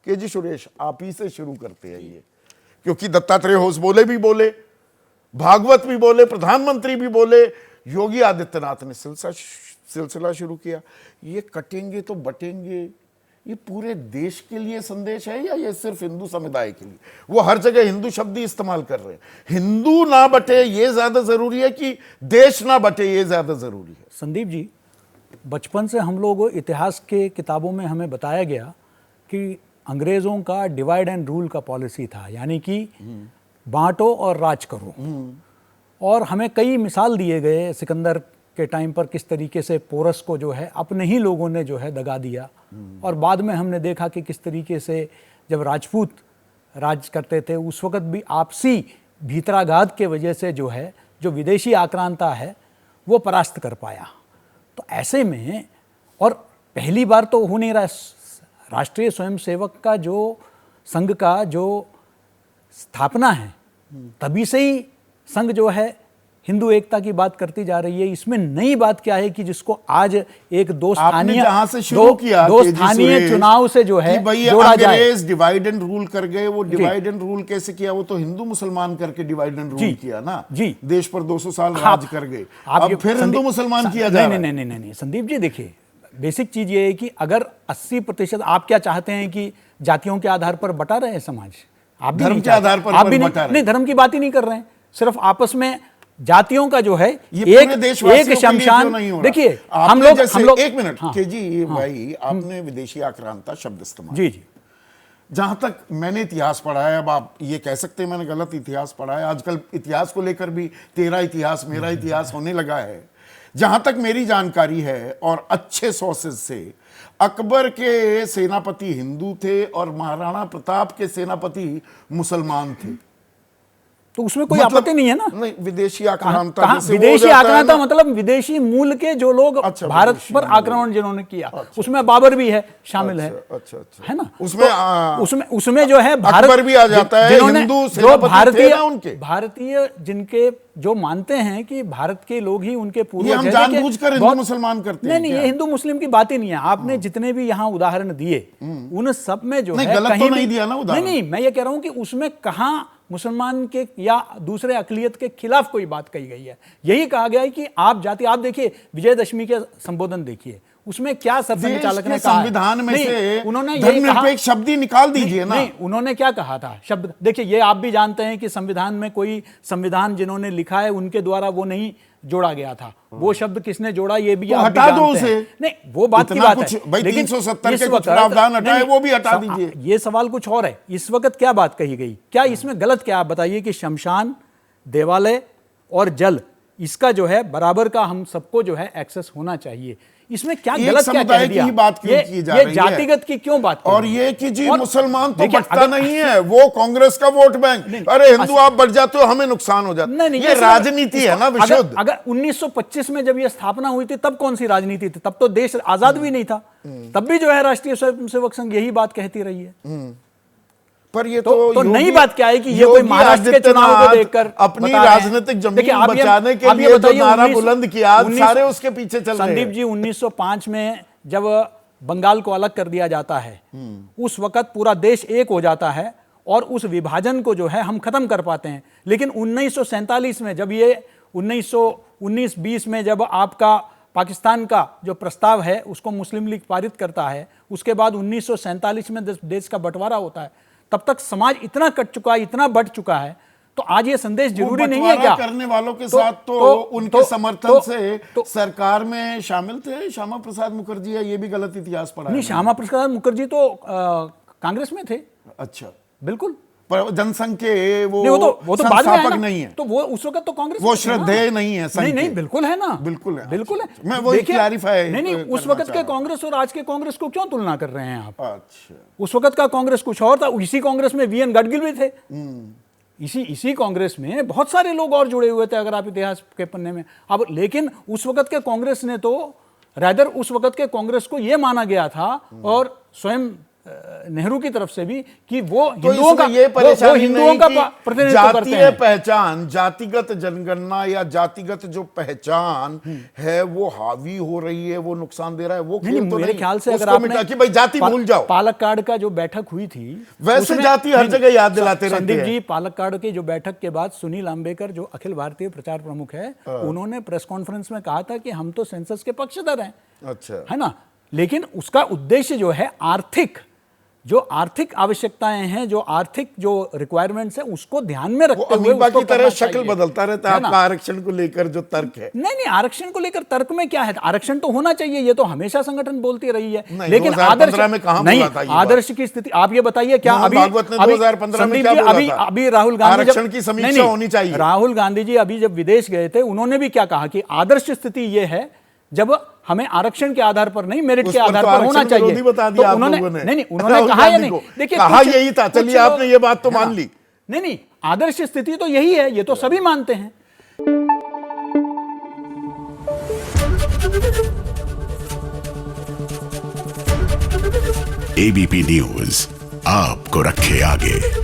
कि जी सुरेश आप ही से शुरू करते हैं ये, क्योंकि दत्तात्रेय होश बोले भी बोले, भागवत भी बोले, प्रधानमंत्री भी बोले, योगी आदित्यनाथ ने सिलसिला शुरू किया। ये कटेंगे तो बटेंगे, ये पूरे देश के लिए संदेश है या ये सिर्फ हिंदू समुदाय के लिए? वो हर जगह हिंदू शब्द ही इस्तेमाल कर रहे हैं। हिंदू ना बटे ये ज्यादा जरूरी है कि देश ना बटे ये ज्यादा जरूरी है? संदीप जी, बचपन से हम लोग इतिहास के किताबों में हमें बताया गया कि अंग्रेजों का डिवाइड एंड रूल का पॉलिसी था, यानी कि बांटो और राज करो। और हमें कई मिसाल दिए गए सिकंदर के टाइम पर किस तरीके से पोरस को जो है अपने ही लोगों ने जो है दगा दिया, और बाद में हमने देखा कि किस तरीके से जब राजपूत राज करते थे उस वक्त भी आपसी भीतराघात के वजह से जो है जो विदेशी आक्रांता है वो परास्त कर पाया। तो ऐसे में, और पहली बार तो हो नहीं रहा, राष्ट्रीय स्वयंसेवक का जो संघ का जो स्थापना है तभी से ही संघ जो है हिंदू एकता की बात करती जा रही है। इसमें नई बात क्या है कि जिसको आज एक दो स्थानीय चुनाव से जो है जोड़ा जाए। अंग्रेज डिवाइड एंड रूल कर गए, वो डिवाइड एंड रूल कैसे किया? वो तो हिंदू मुसलमान करके डिवाइड एंड रूल किया ना जी, देश पर 200 साल राज कर गए, अब फिर हिंदू मुसलमान किया जा रहा है। नहीं संदीप जी, देखिए बेसिक चीज ये है कि अगर 80% आप क्या चाहते हैं कि जातियों के आधार पर बटा रहे समाज? आप धर्म के आधार पर आप भी नहीं, धर्म की बात ही नहीं कर रहे हैं, सिर्फ आपस में जातियों का जो है एक शमशान। देखिए हम लोग एक मिनट के जी भाई, आपने विदेशी आक्रांता शब्द इस्तेमाल, जी जी, जहां तक मैंने इतिहास पढ़ा है, अब आप ये कह सकते हैं मैंने गलत इतिहास पढ़ा है, आजकल इतिहास को लेकर भी तेरा इतिहास मेरा इतिहास होने लगा है। जहां तक मेरी जानकारी है और अच्छे सोर्सेज से, अकबर के सेनापति हिंदू थे और महाराणा प्रताप के सेनापति मुसलमान थे, तो उसमें कोई आपत्ति नहीं है ना? नहीं, विदेशी आक्रांता, विदेशी आक्रांता मतलब विदेशी मूल के जो लोग भारत पर आक्रमण जिन्होंने किया, उसमें बाबर भी है, शामिल है, है ना? उसमें जो है भारत भी आ जाता है, हिंदू जो भारतीय जिनके जो मानते हैं कि भारत के लोग ही उनके पूर्वज हैं। हम जानबूझकर हिंदू मुसलमान करते हैं? नहीं, ये हिंदू मुस्लिम की बात ही नहीं है। आपने जितने भी यहाँ उदाहरण दिए उन सब में जो है गलत तो नहीं दिया ना उदाहरण? नहीं, मैं ये कह रहा हूं कि उसमें कहां मुसलमान के या दूसरे अकलियत के खिलाफ कोई बात कही गई है। यही कहा गया है कि आप जाति, आप देखिए विजयदशमी के संबोधन देखिए, उसमें क्या संचालक ने कहा, संविधान में से उन्होंने धर्मनिरपेक्ष शब्द ही निकाल दीजिए ना। नहीं, उन्होंने क्या कहा था शब्द, देखिए ये आप भी जानते हैं कि संविधान में कोई संविधान जिन्होंने लिखा है उनके द्वारा वो नहीं जोड़ा गया था। वो शब्द किसने जोड़ा ये भी आप भी जानते हैं। नहीं, वो बात की बात है, लेकिन 370 के कुछ प्रावधान हटाए वो भी हटा दीजिए। ये सवाल कुछ और है, इस वक्त क्या बात कही गई, क्या इसमें गलत क्या? आप बताइए कि शमशान, देवालय और जल, इसका जो है बराबर का हम सबको जो है एक्सेस होना चाहिए। इसमें क्या गलत क्या कह दिया? बात क्यों की जा रही है? जातिगत की क्यों बात? और ये कि जी मुसलमान तो बढ़ता नहीं है, वो कांग्रेस का वोट बैंक, अरे हिंदू आप बढ़ जाते हो हमें नुकसान हो जाता है, ये राजनीति है ना विशुद्ध। अगर 1925 में जब ये स्थापना हुई थी तब कौन सी राजनीति थी? तब तो देश आजाद भी नहीं था, तब भी जो है राष्ट्रीय स्वयंसेवक संघ यही बात कहती रही है। पर ये तो नई बात क्या है कि ये कोई महाराष्ट्र के चुनाव को देखकर अपनी राजनीतिक जमीन बचाने के लिए जो नारा बुलंद किया, सारे उसके पीछे चल रहे हैं। संदीप जी, 1905 में जब बंगाल को अलग कर दिया जाता है उस वक्त पूरा देश एक हो जाता है और उस विभाजन को जो है हम खत्म कर पाते हैं। लेकिन 1947 में जब ये 1919-20 में जब आपका पाकिस्तान का जो प्रस्ताव है उसको मुस्लिम लीग पारित करता है, उसके बाद 1947 में देश का बंटवारा होता है, तब तक समाज इतना कट चुका है, इतना बढ़ चुका है। तो आज ये संदेश जरूरी नहीं है क्या? करने वालों के साथ तो उनके समर्थन से सरकार में शामिल थे श्यामा प्रसाद मुखर्जी, है ये भी गलत इतिहास पढ़ा? नहीं, श्यामा प्रसाद मुखर्जी तो कांग्रेस में थे। अच्छा, बिल्कुल, पर जनसंघ के वो तो बाद में है नहीं है, तो वो उस वक्त तो कांग्रेस वो श्रद्धेय नहीं है। नहीं, बिल्कुल है ना, बिल्कुल है, बिल्कुल है। मैं वो क्लैरिफाई नहीं, उस वक्त के कांग्रेस और आज के कांग्रेस को क्यों तुलना कर रहे हैं आप? अच्छा, उस वक्त का कांग्रेस कुछ और था। इसी कांग्रेस में वीएन गडगिल भी थे, इसी कांग्रेस में बहुत सारे लोग और जुड़े हुए थे अगर आप इतिहास के पन्ने में अब। लेकिन उस वक्त के कांग्रेस ने तो रैदर उस वक्त के कांग्रेस को यह माना गया था और स्वयं नेहरू की तरफ से भी कि वो तो हिंदुओं का इसमें ये वो परेशानी हिंदुओं नहीं का कि प्रतिनिधित्व करते जातीय हैं। पहचान, जातिगत जनगणना या जातिगत जो पहचान है वो हावी हो रही है, वो नुकसान दे रहा है, वो नहीं, खेल तो मेरे नहीं। ख्याल से अगर उसको आपने मिटा कि भाई जाति भूल जाओ। पालक्काड़ का जो बैठक हुई थी, वैसे उसमें- जाति हर नहीं, जगह याद दिलाते रहते संदीप हैं। जी, पालक्काड़ की जो बैठक के बाद सुनील अंबेकर जो अखिल भारतीय प्रचार प्रमुख है, उन्होंने प्रेस कॉन्फ्रेंस में कहा था कि हम तो सेंसस के पक्षधर हैं, अच्छा, है ना। लेकिन उसका उद्देश्य जो है आर्थिक आवश्यकताएं हैं, जो आर्थिक जो रिक्वायरमेंट्स है, उसको ध्यान में वो रखते हुए अमीबा उसको की तरह करना शक्ल चाहिए। बदलता रहता है है ना? आपका आरक्षण को लेकर जो तर्क है। नहीं, आरक्षण को लेकर तर्क में क्या है, आरक्षण तो होना चाहिए, ये तो हमेशा संगठन बोलती रही है। नहीं, लेकिन 2015 में कहां नहीं, बोला था ये बात? आदर्श की स्थिति आप ये बताइए, क्या मोहन अभी भागवत ने 2015 में संदीप क्या जी, बोला था? अभी राहुल गांधी आरक्षण की समीक्षा नहीं, होनी चाहिए। राहुल गांधी जी अभी जब विदेश गए थे, उन्होंने भी क्या कहा कि आदर्श स्थिति ये है जब हमें आरक्षण के आधार पर नहीं, मेरिट उस के पर आधार तो पर होना आरक्षण चाहिए। विरोधी बता दिया आप उन्होंने लोगों ने। नहीं, उन्होंने राहुल कहा या गांधी नहीं, को। देखिए कहा कुछ- यही था, कुछ चलिए आपने ये बात तो है ना? मान ली। नहीं, आदर्श स्थिति तो यही है, ये तो सभी मानते हैं। एबीपी न्यूज आपको रखे आगे।